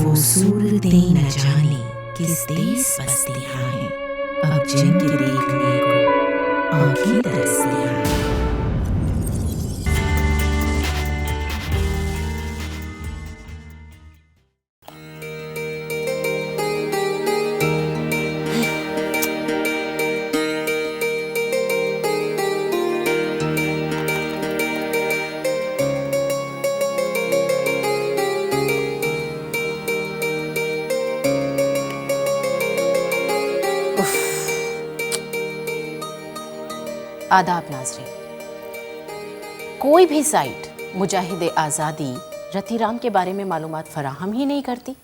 वो सूरतें न जाने किस देश बसतियाँ हैं, अब जिनके देखने को आँखें तरसतियाँ हैं। आदाब नाज़रीन। कोई भी साइट मुजाहिदे आज़ादी रतिराम के बारे में मालूमात फराहम ही नहीं करती,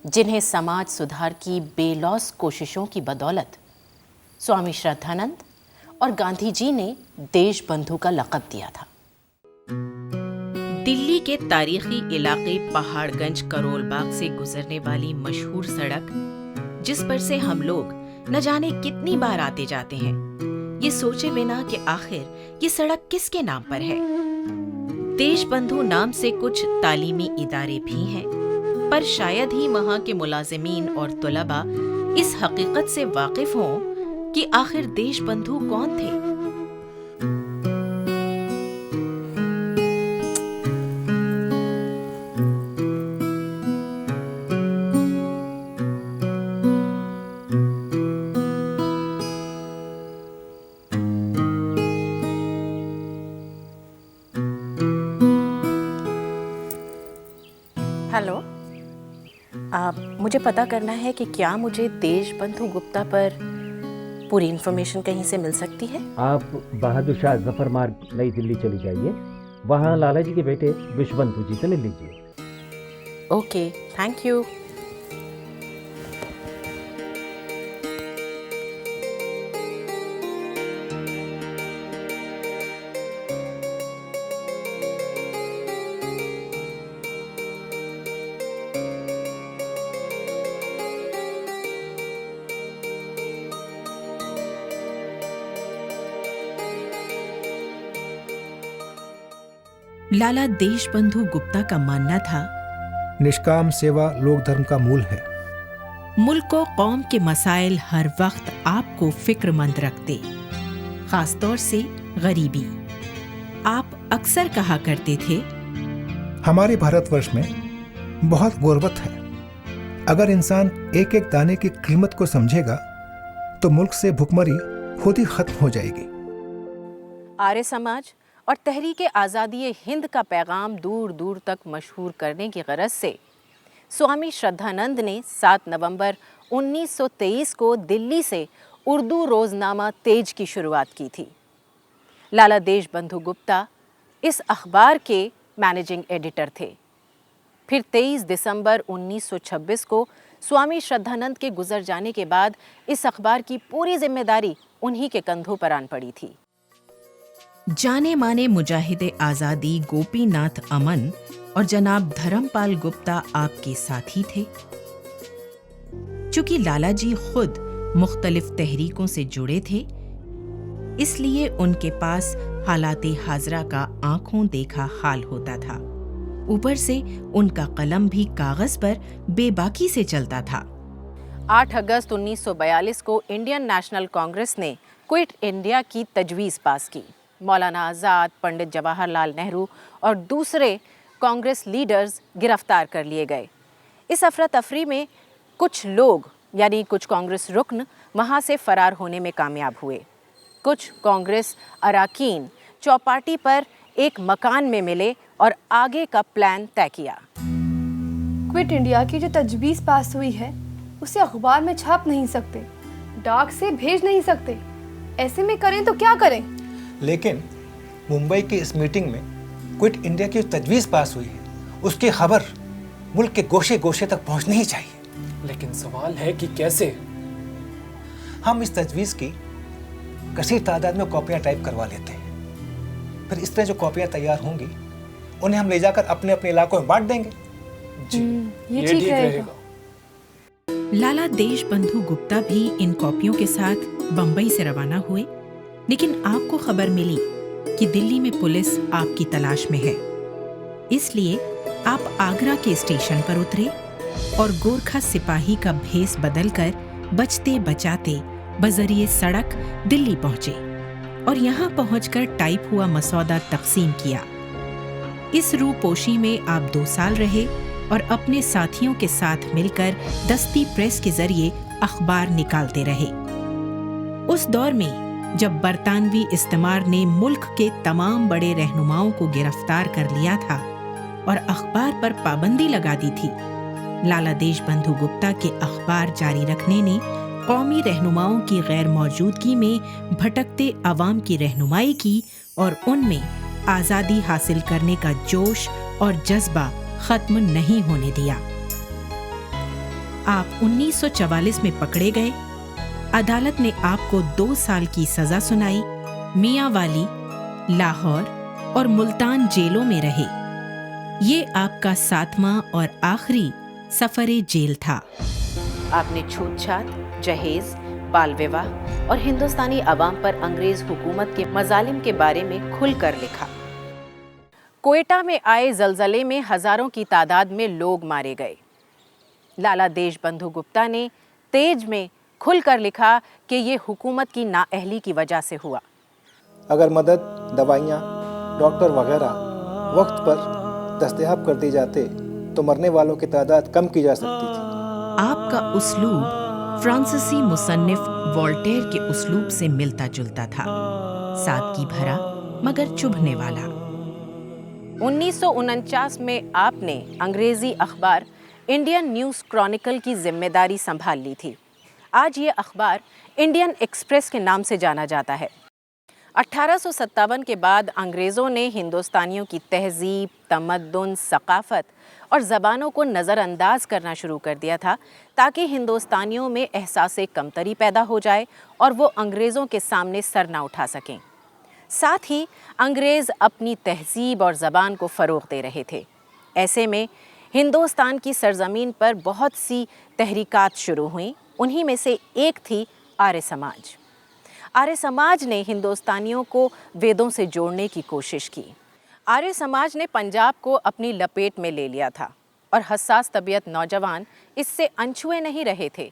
जिन्हें समाज सुधार की बेलौस कोशिशों की बदौलत स्वामी श्रद्धानंद और गांधी जी ने देश बंधु का लक़ब दिया था। दिल्ली के तारीखी इलाके पहाड़गंज करोल बाग से गुजरने वाली मशहूर सड़क, जिस पर से हम लोग न जाने कितनी बार आते जाते हैं, ये सोचे बिना कि आखिर ये सड़क किसके नाम पर है। देश बंधु नाम से कुछ तालीमी इदारे भी हैं, पर शायद ही वहाँ के मुलाजिमीन और तुलबा इस हकीकत से वाकिफ हों कि आखिर देश बंधु कौन थे। हेलो, मुझे पता करना है कि क्या मुझे देश बंधु गुप्ता पर पूरी इन्फॉर्मेशन कहीं से मिल सकती है। आप बहादुर शाह जफर मार्ग नई दिल्ली चली जाइए, वहाँ लाला जी के बेटे विश्वबंधु जी से मिल लीजिए। Okay, thank you. Lala Deshbandhu Gupta का मानना था, निष्काम सेवा लोक धर्म का मूल है। मुल्क और कौम के मसाइल हर वक्त आपको फिक्रमंद रखते, खासतौर से गरीबी। आप अक्सर कहा करते थे, हमारे भारतवर्ष में बहुत गुर्बत है। अगर इंसान एक एक दाने की कीमत को समझेगा तो मुल्क से भुखमरी खुद ही खत्म हो जाएगी। आर्य समाज और तहरीक आज़ादी हिंद का पैगाम दूर दूर तक मशहूर करने की गरज से स्वामी श्रद्धानंद ने 7 नवंबर 1923 को दिल्ली से उर्दू रोज़नामा तेज की शुरुआत की थी। लाला देशबंधु गुप्ता इस अखबार के मैनेजिंग एडिटर थे। फिर 23 दिसंबर 1926 को स्वामी श्रद्धानंद के गुजर जाने के बाद इस अखबार की पूरी जिम्मेदारी उन्हीं के कंधों पर आन पड़ी थी। जाने माने मुजाहिदे आज़ादी गोपीनाथ अमन और जनाब धर्मपाल गुप्ता आपके साथी थे। चूंकि लाला जी खुद मुख्तलिफ तहरीकों से जुड़े थे, इसलिए उनके पास हालाते हाजरा का आंखों देखा हाल होता था। ऊपर से उनका कलम भी कागज पर बेबाकी से चलता था। 8 अगस्त 1942 को इंडियन नेशनल कांग्रेस ने क्विट इंडिया की तजवीज़ पास की। मौलाना आज़ाद, पंडित जवाहरलाल नेहरू और दूसरे कांग्रेस लीडर्स गिरफ्तार कर लिए गए। इस अफरा तफरी में कुछ लोग यानी कुछ कांग्रेस रुकन वहां से फरार होने में कामयाब हुए। कुछ कांग्रेस अराकीन चौपाटी पर एक मकान में मिले और आगे का प्लान तय किया। क्विट इंडिया की जो तजवीज़ पास हुई है उसे अखबार में छाप नहीं सकते, डाक से भेज नहीं सकते। ऐसे में करें तो क्या करें? लेकिन मुंबई की इस मीटिंग में क्विट इंडिया की जो तजवीज़ पास हुई है उसकी खबर मुल्क के गोशे गोशे तक पहुंचनी ही चाहिए। लेकिन सवाल है कि कैसे? हम इस तजवीज़ की कसीर तादाद में कॉपियां टाइप करवा लेते हैं, फिर इस तरह जो कॉपियां तैयार होंगी उन्हें हम ले जाकर अपने अपने इलाकों में बांट देंगे। जी, ये ठीक रहेगा। लाला देशबंधु गुप्ता भी इन कॉपियों के साथ बंबई से रवाना हुए, लेकिन आपको खबर मिली कि दिल्ली में पुलिस आपकी तलाश में है। इसलिए आप आगरा के स्टेशन पर उतरे और गोरखा सिपाही का भेष बदलकर बचते बचाते बजरिए सड़क दिल्ली पहुंचे और यहाँ पहुंचकर टाइप हुआ मसौदा तकसीम किया। इस रूपोशी में आप 2 साल रहे और अपने साथियों के साथ मिलकर दस्ती प्रेस के जरिए अखबार निकालते रहे। उस दौर में जब बरतानवी इस्तेमार ने मुल्क के तमाम बड़े रहनुमाओं को गिरफ्तार कर लिया था और अखबार पर पाबंदी लगा दी थी, लाला देशबंधु गुप्ता के अखबार जारी रखने ने कौमी रहनुमाओं की गैर मौजूदगी में भटकते अवाम की रहनुमाई की और उनमें आज़ादी हासिल करने का जोश और जज्बा खत्म नहीं होने दिया। आप 1944 में पकड़े गए। अदालत ने आपको 2 साल की सजा सुनाई। मियांवाली, लाहौर और मुल्तान जेलों में रहे। ये आपका 7वां और आखिरी सफरे जेल था। आपने छूतछात, जहेज, बाल विवाह और हिंदुस्तानी अवाम पर अंग्रेज हुकूमत के मजालिम के बारे में खुलकर लिखा। क्वेटा में आए जलजले में हजारों की तादाद में लोग मारे गए। लाला देशबंधु गुप्ता ने तेज में खुलकर लिखा कि ये हुकूमत की नाअहली की वजह से हुआ। अगर मदद, दवाइयाँ, डॉक्टर वगैरह वक्त पर दस्तयाब कर दी जाते तो मरने वालों की तादाद कम की जा सकती थी। आपका उस्लूब फ्रांसीसी मुसन्निफ वोल्टेयर के उस्लूब से मिलता जुलता था, सादगी भरा मगर चुभने वाला। 1949 में आपने अंग्रेजी अखबार इंडियन न्यूज़ क्रॉनिकल की जिम्मेदारी संभाल ली थी। आज ये अखबार इंडियन एक्सप्रेस के नाम से जाना जाता है। 1857 के बाद अंग्रेज़ों ने हिंदुस्तानियों की तहजीब, तमद्दुन, सकाफ़त और ज़बानों को नज़रअंदाज करना शुरू कर दिया था ताकि हिंदुस्तानियों में एहसास कमतरी पैदा हो जाए और वो अंग्रेज़ों के सामने सर ना उठा सकें। साथ ही अंग्रेज़ अपनी तहजीब और ज़बान को फ़रोग़ दे रहे थे। ऐसे में हिंदुस्तान की सरज़मीन पर बहुत सी तहरीकात शुरू हुईं। उन्हीं में से एक थी आर्य समाज। आर्य समाज ने हिंदुस्तानियों को वेदों से जोड़ने की कोशिश की। आर्य समाज ने पंजाब को अपनी लपेट में ले लिया था और हसास तबीयत नौजवान इससे अनछुए नहीं रहे थे।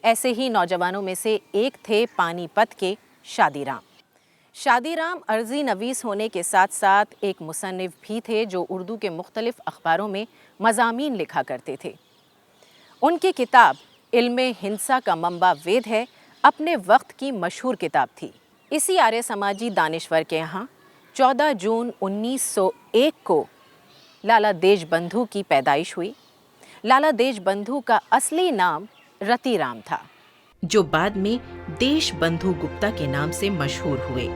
ऐसे ही नौजवानों में से एक थे पानीपत के शादीराम। शादीराम अर्जी नवीस होने के साथ साथ एक मुसन्निफ भी थे जो उर्दू के मुख्तलिफ अखबारों में मज़ामीन लिखा करते थे। उनकी किताब इल्मे हिंसा का मंबा वेद है अपने वक्त की मशहूर किताब थी। इसी आर्य समाजी दानिश्वर के यहाँ 14 जून 1901 को लाला देशबंधु की पैदाइश हुई। लाला देशबंधु का असली नाम रतिराम था, जो बाद में देशबंधु गुप्ता के नाम से मशहूर हुए।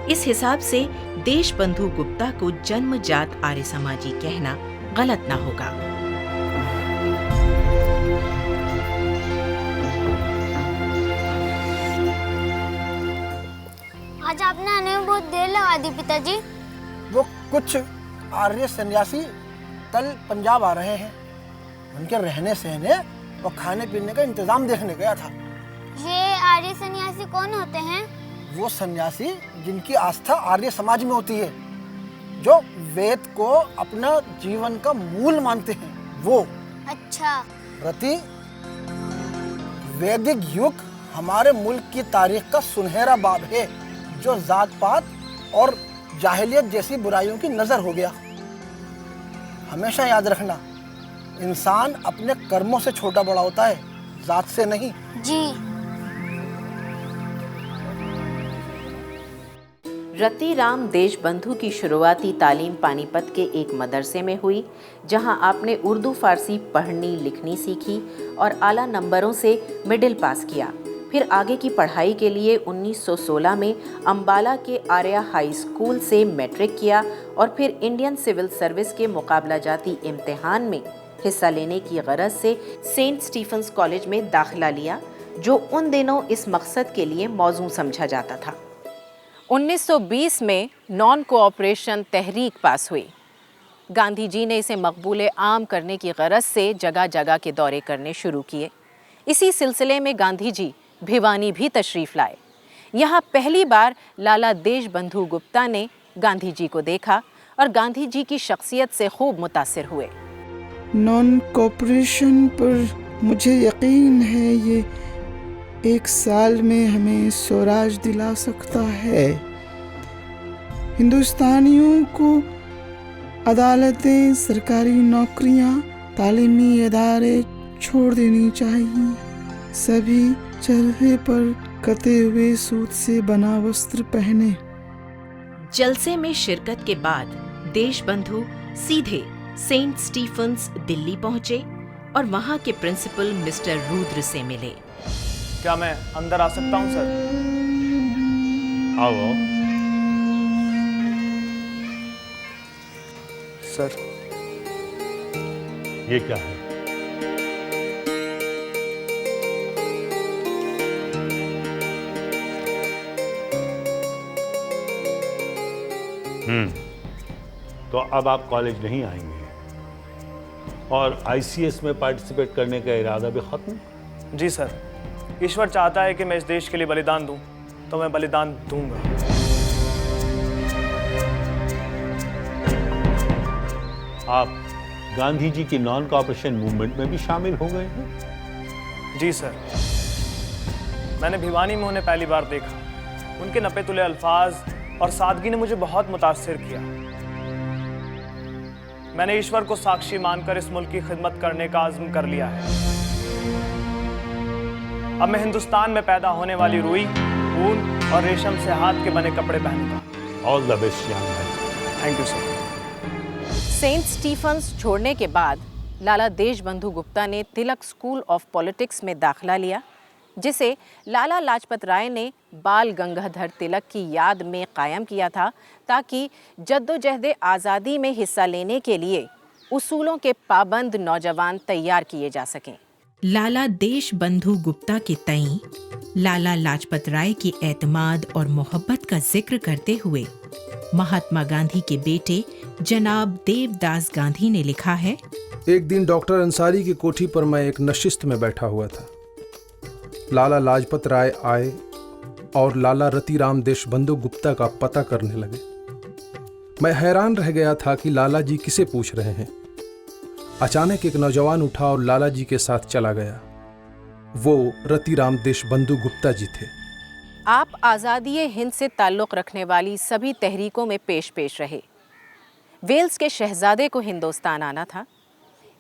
इस हिसाब से देशबंधु गुप्ता को जन्मजात आर्य समाजी कहना गलत ना होगा। आज आपने आने में बहुत देर लगा दी पिताजी। वो कुछ आर्य सन्यासी कल पंजाब आ रहे हैं। उनके रहने सहने और खाने पीने का इंतजाम देखने गया था। ये आर्य सन्यासी कौन होते हैं? वो सन्यासी जिनकी आस्था आर्य समाज में होती है, जो वेद को अपना जीवन का मूल मानते हैं, वो। अच्छा। रति, वैदिक युग हमारे मुल्क की तारीख का सुनहरा बाब है जो जात पात और जाहिलियत जैसी बुराइयों की नजर हो गया। हमेशा याद रखना, इंसान अपने कर्मों से छोटा बड़ा होता है, जात से नहीं। जी। रतिराम देशबंधु की शुरुआती तालीम पानीपत के एक मदरसे में हुई, जहां आपने उर्दू फारसी पढ़नी लिखनी सीखी और आला नंबरों से मिडिल पास किया। फिर आगे की पढ़ाई के लिए 1916 में अंबाला के आर्या हाई स्कूल से मैट्रिक किया और फिर इंडियन सिविल सर्विस के मुकाबला जाती इम्तिहान में हिस्सा लेने की गरज से सेंट स्टीफेंस कॉलेज में दाखिला लिया, जो उन दिनों इस मकसद के लिए मौजू समझा जाता था। 1920 में नॉन कोऑपरेशन तहरीक पास हुई। गांधी जी ने इसे मकबूल आम करने की गरज से जगह जगह के दौरे करने शुरू किए। इसी सिलसिले में गांधी जी भिवानी भी तशरीफ़ लाए। यहाँ पहली बार लाला देशबंधु गुप्ता ने गांधी जी को देखा और गांधी जी की शख्सियत से खूब मुतासिर हुए। नॉन कॉपरेशन पर मुझे यकीन है ये 1 साल में हमें स्वराज दिला सकता है। हिंदुस्तानियों को अदालतें, सरकारी नौकरियां, तालीमी इदारे छोड़ देनी चाहिए। सभी चरखे पर कते हुए सूत से बना वस्त्र पहने। जलसे में शिरकत के बाद देशबंधु सीधे सेंट स्टीफन्स दिल्ली पहुंचे और वहां के प्रिंसिपल मिस्टर रुद्र से मिले। क्या मैं अंदर आ सकता हूं सर? आओ। सर, ये क्या है? तो अब आप कॉलेज नहीं आएंगे और आईसीएस में पार्टिसिपेट करने का इरादा भी खत्म? जी सर, ईश्वर चाहता है कि मैं इस देश के लिए बलिदान दूं, तो मैं बलिदान दूंगा। आप गांधी जी की नॉन कॉपरेशन मूवमेंट में भी शामिल हो गए हैं? जी सर, मैंने भिवानी में उन्हें पहली बार देखा। उनके नपे तुले अल्फाज और सादगी ने मुझे बहुत मुतासिर किया। मैंने ईश्वर को साक्षी मानकर इस मुल्क की खिदमत करने का आज़्म कर लिया है। अब मैं हिंदुस्तान में पैदा होने वाली रुई, ऊन और रेशम से हाथ के बने कपड़े पहनूंगा। All the best young man. Thank you sir. Saint Stephen's छोड़ने के बाद लाला देशबंधु गुप्ता ने तिलक स्कूल ऑफ पॉलिटिक्स में दाखिला लिया, जिसे लाला लाजपत राय ने बाल गंगाधर तिलक की याद में कायम किया था, ताकि जद्दोजहद आज़ादी में हिस्सा लेने के लिए उसूलों के पाबंद नौजवान तैयार किए जा सकें। लाला देशबंधु गुप्ता के तईं लाला लाजपत राय की एतमाद और मोहब्बत का जिक्र करते हुए महात्मा गांधी के बेटे जनाब देवदास गांधी ने लिखा है, एक दिन डॉक्टर अंसारी की कोठी पर मैं एक नशिस्त में बैठा हुआ था। लाला लाजपत राय आए और लाला रतिराम देशबंधु गुप्ता का पता करने लगे। मैं हैरान रह गया था कि लाला जी किसे पूछ रहे हैं। अचानक एक नौजवान उठा और लाला जी के साथ चला गया। वो रतिराम देशबंधु गुप्ता जी थे। आप आज़ादी हिंद से ताल्लुक़ रखने वाली सभी तहरीकों में पेश रहे। वेल्स के शहजादे को हिंदुस्तान आना था।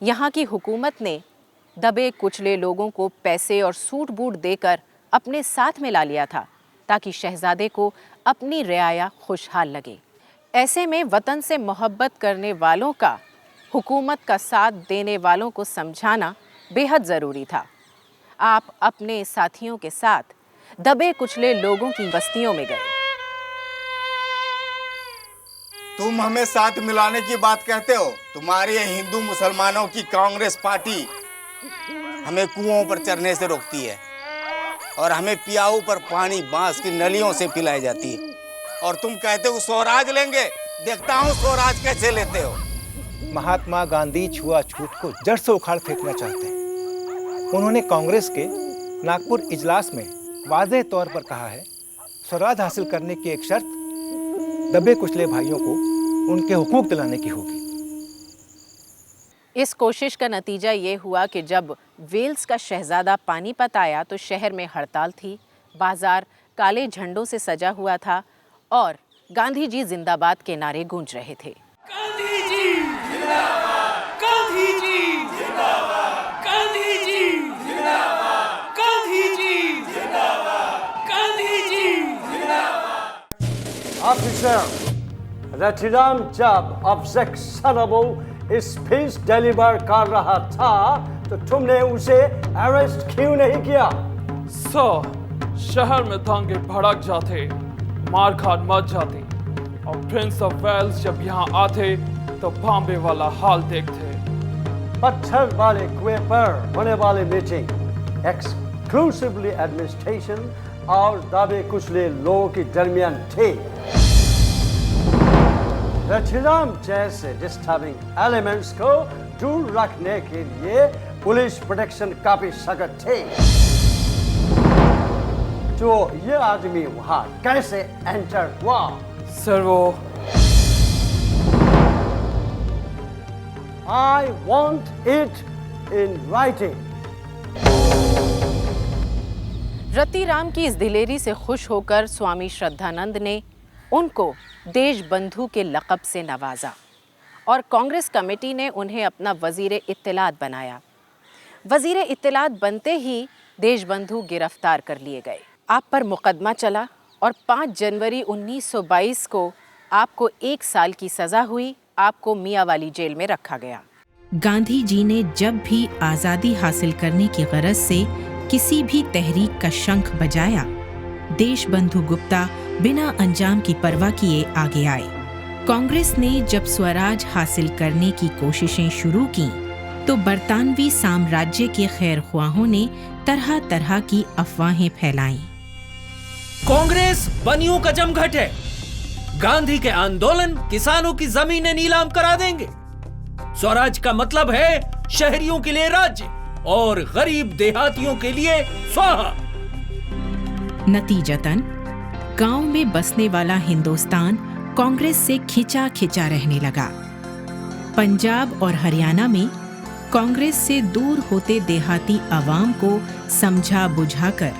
यहाँ की हुकूमत ने दबे कुचले लोगों को पैसे और सूट बूट देकर अपने साथ में ला लिया था, ताकि शहजादे को अपनी रियाया खुशहाल लगे। ऐसे में वतन से मोहब्बत करने वालों का हुकूमत का साथ देने वालों को समझाना बेहद ज़रूरी था। आप अपने साथियों के साथ दबे कुचले लोगों की बस्तियों में गए। तुम हमें साथ मिलाने की बात कहते हो। तुम्हारी हिंदू मुसलमानों की कांग्रेस पार्टी हमें कुओं पर चढ़ने से रोकती है और हमें पियाऊ पर पानी बांस की नलियों से पिलाई जाती है, और तुम कहते हो स्वराज लेंगे। देखता हूँ स्वराज कैसे लेते हो। महात्मा गांधी छुआछूत को जड़ से उखाड़ फेंकना चाहते हैं। उन्होंने कांग्रेस के नागपुर इजलास में वाज़ेह तौर पर कहा है, स्वराज हासिल करने की एक शर्त दबे कुचले भाइयों को उनके हुकूक दिलाने की होगी। इस कोशिश का नतीजा ये हुआ कि जब वेल्स का शहजादा पानीपत आया तो शहर में हड़ताल थी, बाजार काले झंडों से सजा हुआ था और गांधी जी जिंदाबाद के नारे गूंज रहे थे। गांधी जी जिंदाबाद, गांधी जी जिंदाबाद, गांधी जी जिंदाबाद, गांधी जी जिंदाबाद, गांधी जी जिंदाबाद। ऑफिसर, रतिराम जब ऑब्जेक्शनेबल स्पीच डिलीवर कर रहा था तो तुमने उसे अरेस्ट क्यों नहीं किया? सर, शहर में दंगे भड़क जाते, मारकाट मच जाती और प्रिंस ऑफ वेल्स जब यहाँ आते तो बॉम्बे वाला हाल देखते। पत्थर वाले कुएं पर होने वाली मीटिंग एक्सक्लूसिवली एडमिनिस्ट्रेशन और दबे कुचले लोगों के दरमियान थी। रतिराम जैसे डिस्टर्बिंग एलिमेंट्स को दूर रखने के लिए पुलिस प्रोटेक्शन काफी सख्त थे। तो ये आदमी वहां कैसे एंटर हुआ? सर, वो I want it in writing. Ratiram की इस दिलेरी से खुश होकर स्वामी श्रद्धानंद ने उनको देश बंधु के लक़ब से नवाजा और कांग्रेस कमेटी ने उन्हें अपना वज़ीर इत्तलात बनाया। वज़ीर इत्तलात बनते ही देशबंधु गिरफ्तार कर लिए गए। आप पर मुकदमा चला और 5 जनवरी 1922 को आपको 1 साल की सज़ा हुई। आपको मियाँवाली जेल में रखा गया। गांधी जी ने जब भी आज़ादी हासिल करने की गरज से किसी भी तहरीक का शंख बजाया, देशबंधु गुप्ता बिना अंजाम की परवाह किए आगे आए। कांग्रेस ने जब स्वराज हासिल करने की कोशिशें शुरू की तो बरतानवी साम्राज्य के खैरख्वाहों ने तरह तरह की अफवाहें फैलाईं। कांग्रेस बनियों का जमघट है। गांधी के आंदोलन किसानों की जमीनें नीलाम करा देंगे। स्वराज का मतलब है शहरियों के लिए राज्य और गरीब देहातियों के लिए स्वाहा। नतीजतन गांव में बसने वाला हिंदुस्तान कांग्रेस से खिंचा खिंचा रहने लगा। पंजाब और हरियाणा में कांग्रेस से दूर होते देहाती अवाम को समझा बुझाकर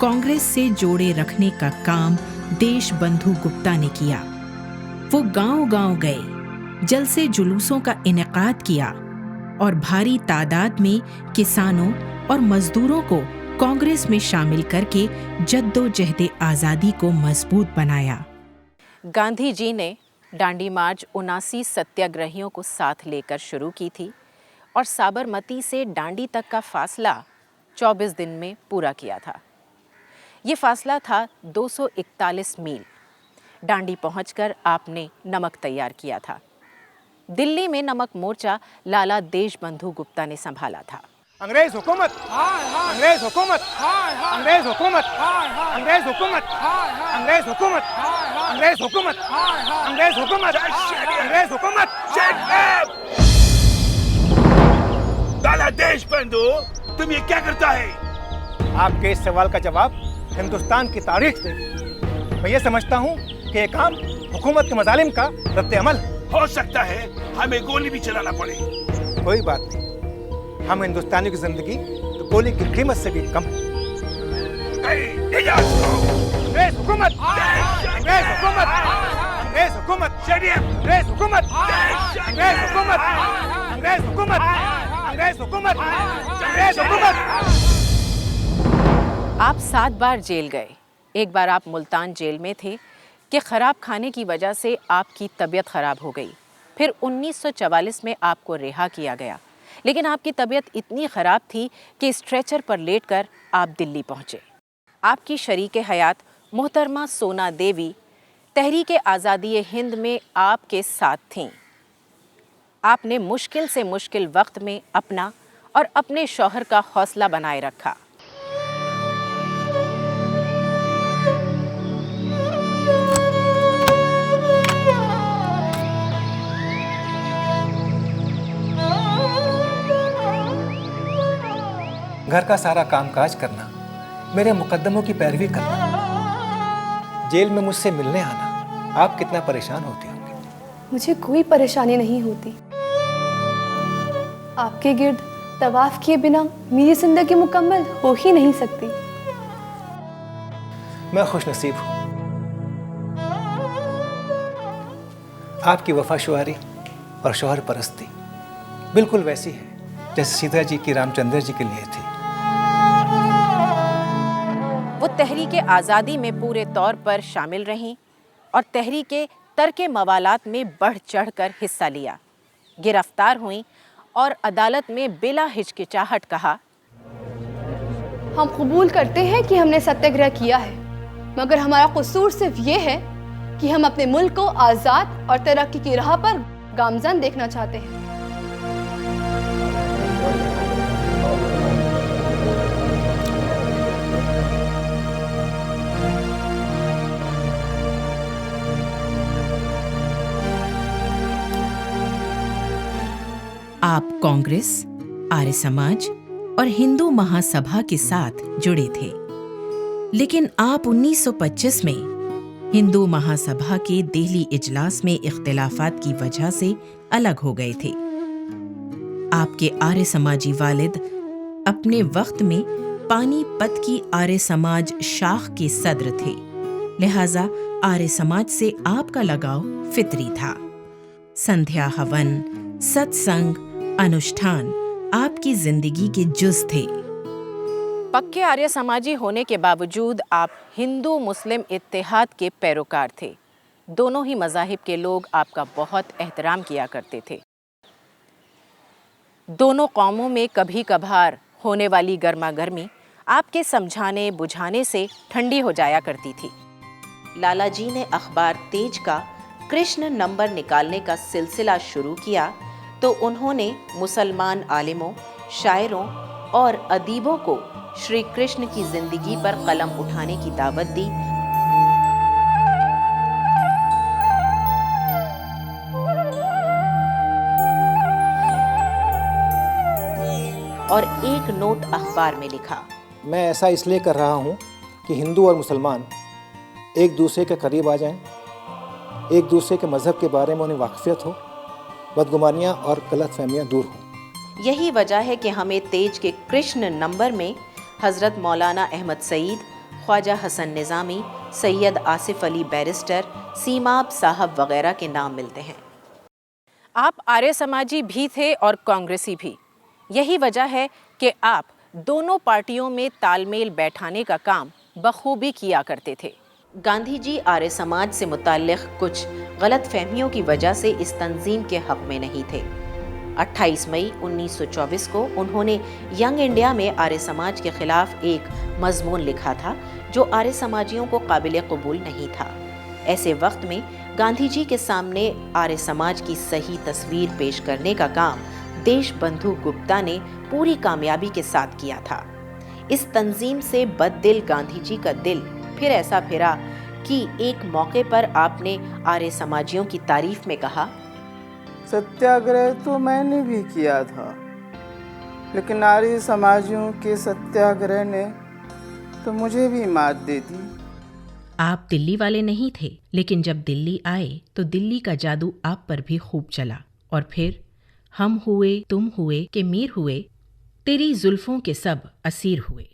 कांग्रेस से जोड़े रखने का काम देशबंधु गुप्ता ने किया। वो गांव-गांव गए, जलसे जुलूसों का इनेकाद किया और भारी तादाद में किसानों और मजदूरों को कांग्रेस में शामिल करके जद्दोजहद आज़ादी को मजबूत बनाया। गांधी जी ने डांडी मार्च 79 सत्याग्रहियों को साथ लेकर शुरू की थी और साबरमती से डांडी तक का फासला 24 दिन में पूरा किया था। ये फासला था 241 मील। डांडी पहुंचकर आपने नमक तैयार किया था। दिल्ली में नमक मोर्चा लाला देशबंधु गुप्ता ने संभाला था। अंग्रेज हुकूमत, अंग्रेज हुकूमत, अंग्रेज हुकूमत, अंग्रेज हुकूमत, अंग्रेज हुकूमत, अंग्रेज हुकूमत, अंग्रेज हुकूमत, अंग्रेज हुकूमत। लाला देशबंधु, तुम ये क्या करता है? आपके इस सवाल का जवाब हिंदुस्तान की तारीख देगी। मैं ये समझता हूँ कि ये काम हुकूमत के मजालिम का रद्द-ए-अमल है। हो सकता है हमें गोली भी चलाना पड़े। कोई बात नहीं, हम हिंदुस्तानियों की जिंदगी तो गोली की कीमत से भी कम है। अंग्रेज हुकूमत, अंग्रेज हुकूमत, अंग्रेज हुकूमत, अंग्रेज हुकूमत, अंग्रेज हुकूमत, अंग्रेज हुकूमत, अंग्रेज हुकूमत, अंग्रेज हुकूमत। आप 7 बार जेल गए। एक बार आप मुल्तान जेल में थे कि खराब खाने की वजह से आपकी तबीयत खराब हो गई। फिर 1944 में आपको रिहा किया गया, लेकिन आपकी तबीयत इतनी खराब थी कि स्ट्रेचर पर लेटकर आप दिल्ली पहुंचे। आपकी शरीके हयात मोहतरमा सोना देवी तहरीक आज़ादी हिंद में आपके साथ थीं। आपने मुश्किल से मुश्किल वक्त में अपना और अपने शौहर का हौसला बनाए रखा। घर का सारा कामकाज करना, मेरे मुकद्दमों की पैरवी करना, जेल में मुझसे मिलने आना, आप कितना परेशान होती होंगी। मुझे कोई परेशानी नहीं होती। आपके गिर्द तवाफ किए बिना मेरी जिंदगी मुकम्मल हो ही नहीं सकती। मैं खुशनसीब हूँ। आपकी वफाशुआरी और शौहर परस्ती बिल्कुल वैसी है जैसे सीता जी की रामचंद्र जी के लिए थी। वो तहरीक आज़ादी में पूरे तौर पर शामिल रहीं और तहरीक तर्क मवालात में बढ़ चढ़कर हिस्सा लिया। गिरफ्तार हुईं और अदालत में बिला हिचकिचाहट कहा, हम कबूल करते हैं कि हमने सत्याग्रह किया है, मगर हमारा कसूर सिर्फ ये है कि हम अपने मुल्क को आज़ाद और तरक्की की राह पर गामजन देखना चाहते हैं। आप कांग्रेस, आर्य समाज और हिंदू महासभा के साथ जुड़े थे, लेकिन आप 1925 में हिंदू महासभा के दिल्ली इजलास में इख्तिलाफात की वजह से अलग हो गए थे। आपके आर्य समाजी वालिद अपने वक्त में पानीपत की आर्य समाज शाख के सद्र थे, लिहाजा आर्य समाज से आपका लगाव फितरी था। संध्या हवन, सत्संग, अनुष्ठान आपकी जिंदगी के जुज थे। पक्के आर्य समाजी होने के बावजूद आप हिंदू मुस्लिम इत्तेहाद के पैरोकार थे। दोनों ही मज़ाहिब के लोग आपका बहुत एहतराम किया करते थे। दोनों कौमों में कभी कभार होने वाली गर्मा गर्मी आपके समझाने बुझाने से ठंडी हो जाया करती थी। लाला जी ने अखबार तेज का कृष्ण नंबर निकालने का सिलसिला शुरू किया तो उन्होंने मुसलमान आलिमों, शायरों और अदीबों को श्री कृष्ण की जिंदगी पर कलम उठाने की दावत दी और एक नोट अखबार में लिखा, मैं ऐसा इसलिए कर रहा हूँ कि हिंदू और मुसलमान एक दूसरे के करीब आ जाएं, एक दूसरे के मज़हब के बारे में उन्हें वाकफियत हो, बदगुमानियाँ और गलतफहमियाँ दूर हों। यही वजह है कि हमें तेज के कृष्ण नंबर में हज़रत मौलाना अहमद सईद, ख्वाजा हसन निज़ामी, सैयद आसिफ अली बैरिस्टर, सीमाब साहब वगैरह के नाम मिलते हैं। आप आर्य समाजी भी थे और कांग्रेसी भी। यही वजह है कि आप दोनों पार्टियों में तालमेल बैठाने का काम बखूबी किया करते थे। गांधी जी आर्य समाज से मुताल्लिक़ कुछ गलत फहमियों की वजह से इस तंजीम के हक़ में नहीं थे। 28 मई 1924 को उन्होंने यंग इंडिया में आर्य समाज के खिलाफ एक मजमून लिखा था जो आर्य समाजियों को काबिल कबूल नहीं था। ऐसे वक्त में गांधी जी के सामने आर्य समाज की सही तस्वीर पेश करने का काम देशबंधु गुप्ता ने पूरी कामयाबी के साथ किया था। इस तंजीम से बददिल गांधी जी का दिल फिर ऐसा फिरा कि एक मौके पर आपने आर्य समाजियों की तारीफ में कहा, सत्याग्रह तो मैंने भी किया था, लेकिन आर्य समाजियों के सत्याग्रह ने तो मुझे भी मात दे दी। आप दिल्ली वाले नहीं थे, लेकिन जब दिल्ली आए तो दिल्ली का जादू आप पर भी खूब चला और फिर हम हुए तुम हुए के मीर हुए, तेरी जुल्फों के सब असीर हुए।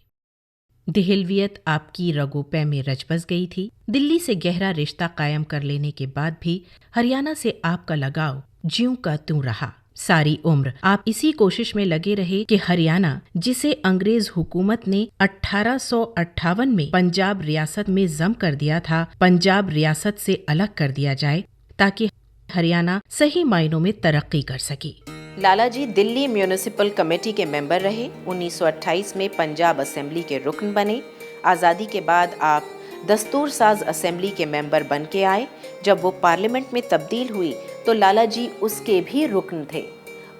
दिहलवियत आपकी रगोपे में रच बस गई थी। दिल्ली से गहरा रिश्ता कायम कर लेने के बाद भी हरियाणा से आपका लगाव ज्यों का त्यों रहा। सारी उम्र आप इसी कोशिश में लगे रहे कि हरियाणा, जिसे अंग्रेज हुकूमत ने 1858 में पंजाब रियासत में जम कर दिया था, पंजाब रियासत से अलग कर दिया जाए ताकि हरियाणा सही मायनों में तरक्की कर सके। लाला जी दिल्ली म्यूनिसिपल कमेटी के मेंबर रहे। 1928 में पंजाब असेंबली के रुकन बने। आज़ादी के बाद आप दस्तूर साज असेंबली के मेंबर बन के आए। जब वो पार्लियामेंट में तब्दील हुई तो लाला जी उसके भी रुकन थे।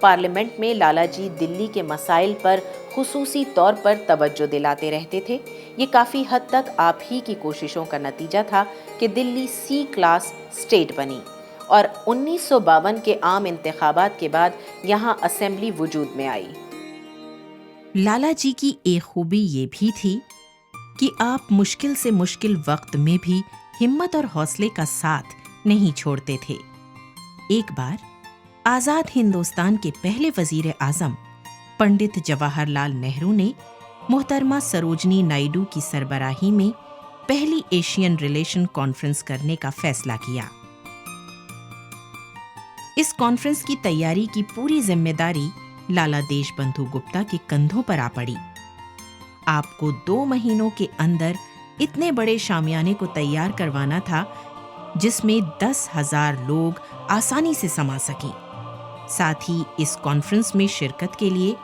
पार्लियामेंट में लाला जी दिल्ली के मसाइल पर खुसूसी तौर पर तवज्जो दिलाते रहते थे। ये काफ़ी हद तक आप ही की कोशिशों का नतीजा था कि दिल्ली सी क्लास स्टेट बनी और 1952 के आम इंतखाबात के बाद यहाँ असेंबली वजूद में आई। लाला जी की एक खूबी ये भी थी कि आप मुश्किल से मुश्किल वक्त में भी हिम्मत और हौसले का साथ नहीं छोड़ते थे। एक बार आज़ाद हिंदुस्तान के पहले वजीर आज़म पंडित जवाहरलाल नेहरू ने मोहतरमा सरोजनी नायडू की सरबराही में पहली एशियन रिलेशन कॉन्फ्रेंस करने का फैसला किया। इस कॉन्फ्रेंस की तैयारी की पूरी जिम्मेदारी लाला देशबंधु गुप्ता के कंधों पर आ पड़ी। आपको 2 महीनों के अंदर इतने बड़े शामियाने को तैयार करवाना था जिसमें 10,000 लोग आसानी से समा सकें। साथ ही इस कॉन्फ्रेंस में शिरकत के लिए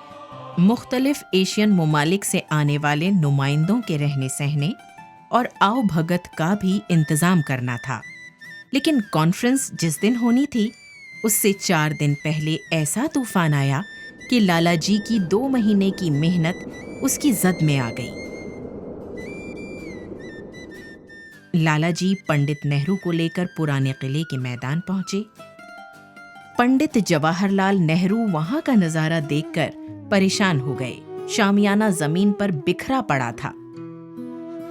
मुख्तलिफ एशियन ममालिक से आने वाले नुमाइंदों के रहने सहने और आओ भगत का भी इंतजाम करना था। लेकिन कॉन्फ्रेंस जिस दिन होनी थी उससे 4 दिन पहले ऐसा तूफान आया कि लाला जी की 2 महीने की मेहनत उसकी जद में आ गई। लाला जी पंडित नेहरू को लेकर पुराने किले के मैदान पहुंचे। पंडित जवाहरलाल नेहरू वहां का नजारा देखकर परेशान हो गए। शामियाना जमीन पर बिखरा पड़ा था।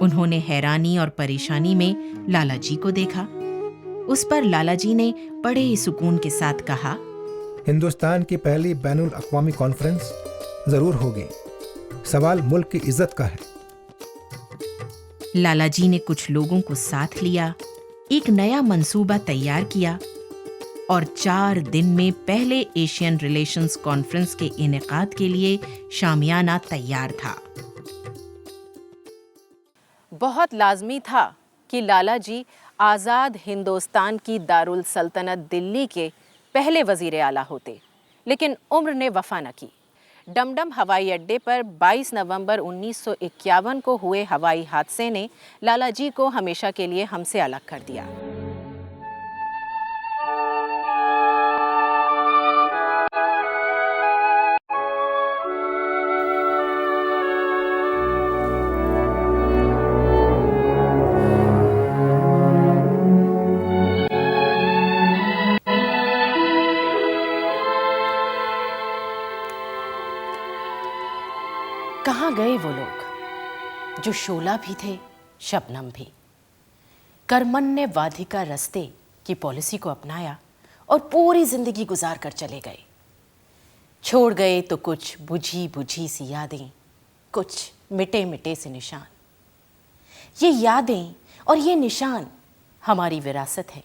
उन्होंने हैरानी और परेशानी में लाला जी को देखा। उस पर लाला जी ने बड़े सुकून के साथ कहा, हिंदुस्तान की पहली बैनुल अक़वामी कॉन्फ्रेंस ज़रूर होगी। सवाल मुल्क की इज्जत का है। लालाजी ने कुछ लोगों को साथ लिया, एक नया मंसूबा तैयार किया और 4 दिन में पहले एशियन रिलेशंस कॉन्फ्रेंस के इनेकाद के लिए शामियाना तैयार था। बहुत लाजमी था कि लालाजी आज़ाद हिंदुस्तान की दारुल सल्तनत दिल्ली के पहले वजीर आला होते, लेकिन उम्र ने वफा न की। डमडम हवाई अड्डे पर 22 नवंबर 1951 को हुए हवाई हादसे ने लालाजी को हमेशा के लिए हमसे अलग कर दिया। कहाँ गए वो लोग जो शोला भी थे, शबनम भी? करमन ने वाधिका रस्ते की पॉलिसी को अपनाया और पूरी जिंदगी गुजार कर चले गए। छोड़ गए तो कुछ बुझी बुझी सी यादें, कुछ मिटे मिटे से निशान। ये यादें और ये निशान हमारी विरासत है।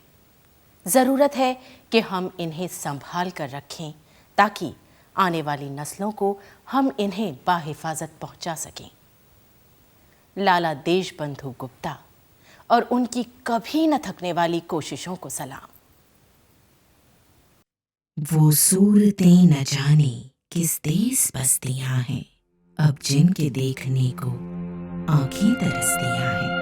ज़रूरत है कि हम इन्हें संभाल कर रखें ताकि आने वाली नस्लों को हम इन्हें बाहिफाजत पहुंचा सकें। लाला देशबंधु गुप्ता और उनकी कभी न थकने वाली कोशिशों को सलाम। वो सूरतें न जाने किस देश बसतियां हैं, अब जिनके देखने को आंखें तरसतियां हैं।